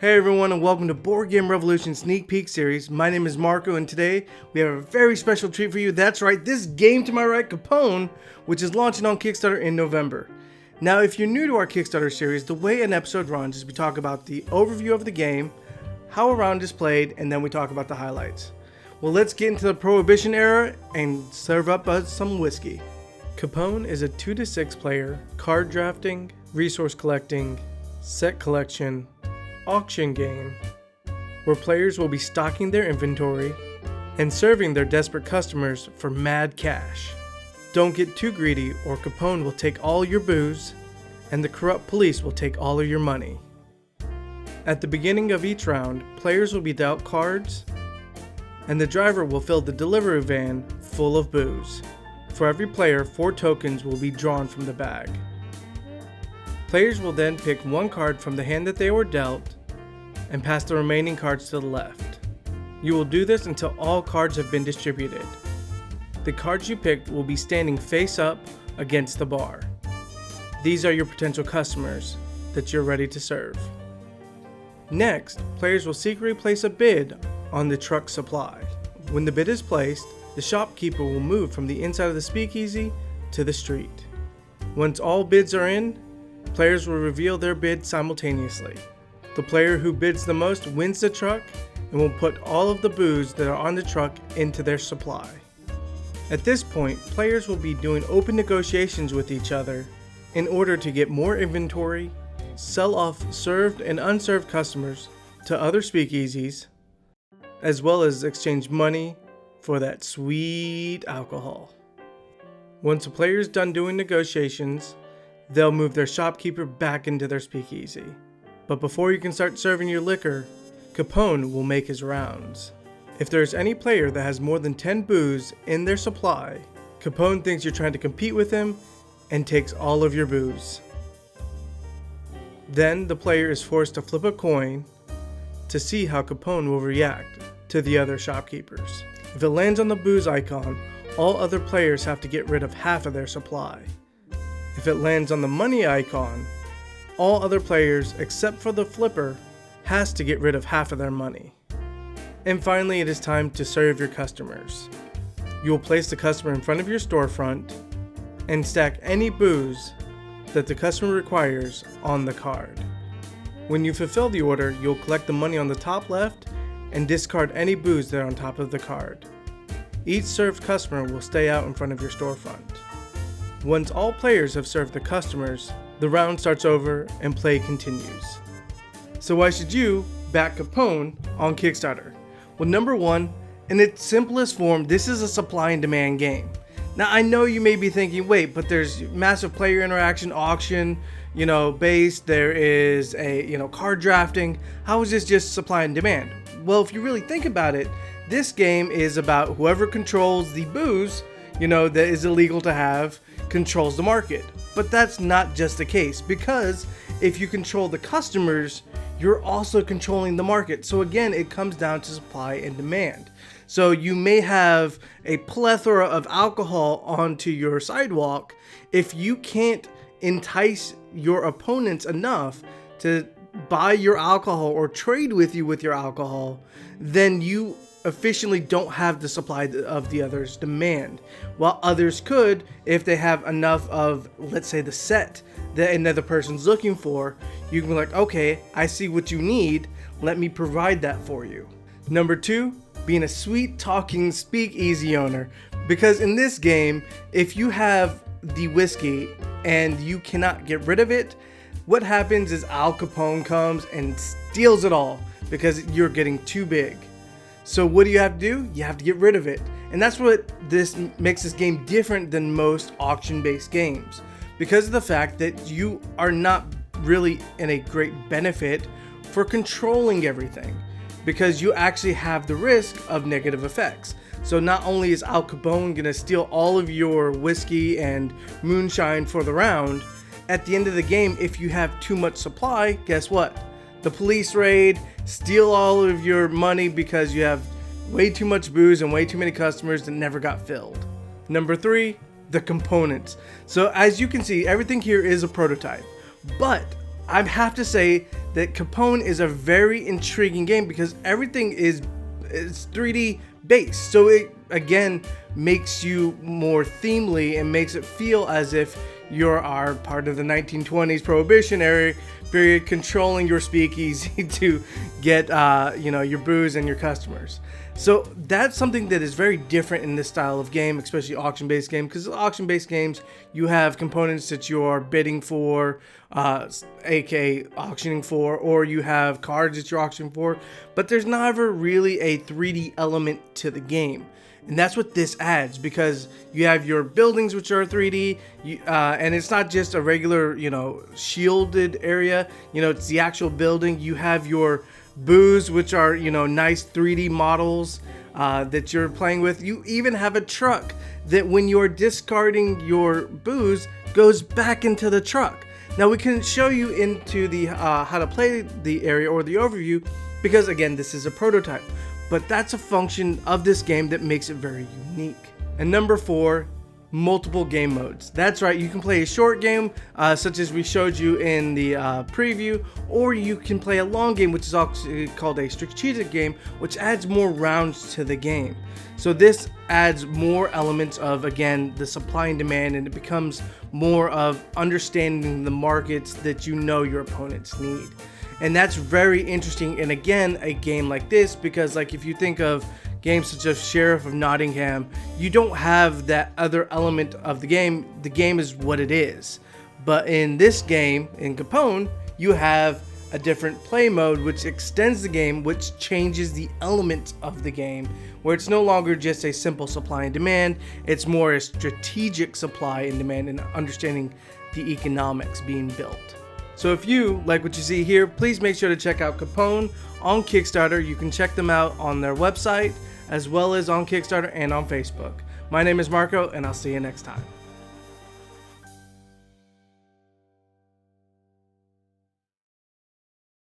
Hey everyone, and welcome to Board Game Revolution Sneak Peek Series. My name is Marco, and today we have a very special treat for you. That's right, this game to my right, Capone, which is launching on Kickstarter in November. Now, if you're new to our Kickstarter series, the way an episode runs is we talk about the overview of the game, how a round is played, and then we talk about the highlights. Well, let's get into the Prohibition era and serve up some whiskey. Capone is a 2 to 6 player, card drafting, resource collecting, set collection, auction game where players will be stocking their inventory and serving their desperate customers for mad cash. Don't get too greedy or Capone will take all your booze and the corrupt police will take all of your money. At the beginning of each round, players will be dealt cards and the driver will fill the delivery van full of booze. For every player, 4 tokens will be drawn from the bag. Players will then pick one card from the hand that they were dealt and pass the remaining cards to the left. You will do this until all cards have been distributed. The cards you picked will be standing face up against the bar. These are your potential customers that you're ready to serve. Next, players will secretly place a bid on the truck supply. When the bid is placed, the shopkeeper will move from the inside of the speakeasy to the street. Once all bids are in, players will reveal their bid simultaneously. The player who bids the most wins the truck and will put all of the booze that are on the truck into their supply. At this point, players will be doing open negotiations with each other in order to get more inventory, sell off served and unserved customers to other speakeasies, as well as exchange money for that sweet alcohol. Once a player is done doing negotiations, they'll move their shopkeeper back into their speakeasy. But before you can start serving your liquor, Capone will make his rounds. If there's any player that has more than 10 booze in their supply, Capone thinks you're trying to compete with him and takes all of your booze. Then the player is forced to flip a coin to see how Capone will react to the other shopkeepers. If it lands on the booze icon, all other players have to get rid of half of their supply. If it lands on the money icon, all other players except for the flipper has to get rid of half of their money. And finally, it is time to serve your customers. You will place the customer in front of your storefront and stack any booze that the customer requires on the card. When you fulfill the order, you'll collect the money on the top left and discard any booze that are on top of the card. Each served customer will stay out in front of your storefront. Once all players have served the customers, the round starts over and play continues. So why should you back Capone on Kickstarter? Well, number one, in its simplest form, this is a supply and demand game. Now, I know you may be thinking, wait, but there's massive player interaction, auction, based, there is a, card drafting. How is this just supply and demand? Well, if you really think about it, this game is about whoever controls the booze, that is illegal to have, controls the market. But that's not just the case, because if you control the customers, you're also controlling the market. So again, it comes down to supply and demand. So you may have a plethora of alcohol onto your sidewalk. If you can't entice your opponents enough to buy your alcohol or trade with you with your alcohol, then you efficiently don't have the supply of the other's demand, while others could if they have enough of, let's say, the set that another person's looking for. You can be like, okay, I see what you need, let me provide that for you. Number 2, being a sweet talking speakeasy owner, because in this game, if you have the whiskey and you cannot get rid of it, what happens is Al Capone comes and steals it all because you're getting too big. So what do you have to do? You have to get rid of it. And that's what this makes this game different than most auction-based games, because of the fact that you are not really in a great benefit for controlling everything, because you actually have the risk of negative effects. So not only is Al Capone gonna steal all of your whiskey and moonshine for the round, at the end of the game, if you have too much supply, guess what? The police raid, steal all of your money because you have way too much booze and way too many customers that never got filled. Number 3, the components. So as you can see, everything here is a prototype, but I have to say that Capone is a very intriguing game because everything is 3D based. So it again makes you more themely and makes it feel as if you're part of the 1920s Prohibition era period, controlling your speakeasy to get your booze and your customers. So that's something that is very different in this style of game, especially auction-based game, because auction-based games, you have components that you are bidding for, aka auctioning for, or you have cards that you're auctioning for, but there's never really a 3D element to the game. And that's what this adds, because you have your buildings, which are 3D, and it's not just a regular, shielded area. It's the actual building. You have your booze, which are, nice 3D models that you're playing with. You even have a truck that when you're discarding your booze goes back into the truck. Now we can show you into the how to play the area or the overview, because again, this is a prototype. But that's a function of this game that makes it very unique. And number 4, multiple game modes. That's right, you can play a short game, such as we showed you in the preview, or you can play a long game, which is also called a strategic game, which adds more rounds to the game. So this adds more elements of, again, the supply and demand, and it becomes more of understanding the markets that your opponents need. And that's very interesting, and again, a game like this, because like if you think of games such as Sheriff of Nottingham, you don't have that other element of the game is what it is. But in this game, in Capone, you have a different play mode which extends the game, which changes the elements of the game, where it's no longer just a simple supply and demand, it's more a strategic supply and demand and understanding the economics being built. So if you like what you see here, please make sure to check out Capone on Kickstarter. You can check them out on their website, as well as on Kickstarter and on Facebook. My name is Marco, and I'll see you next time.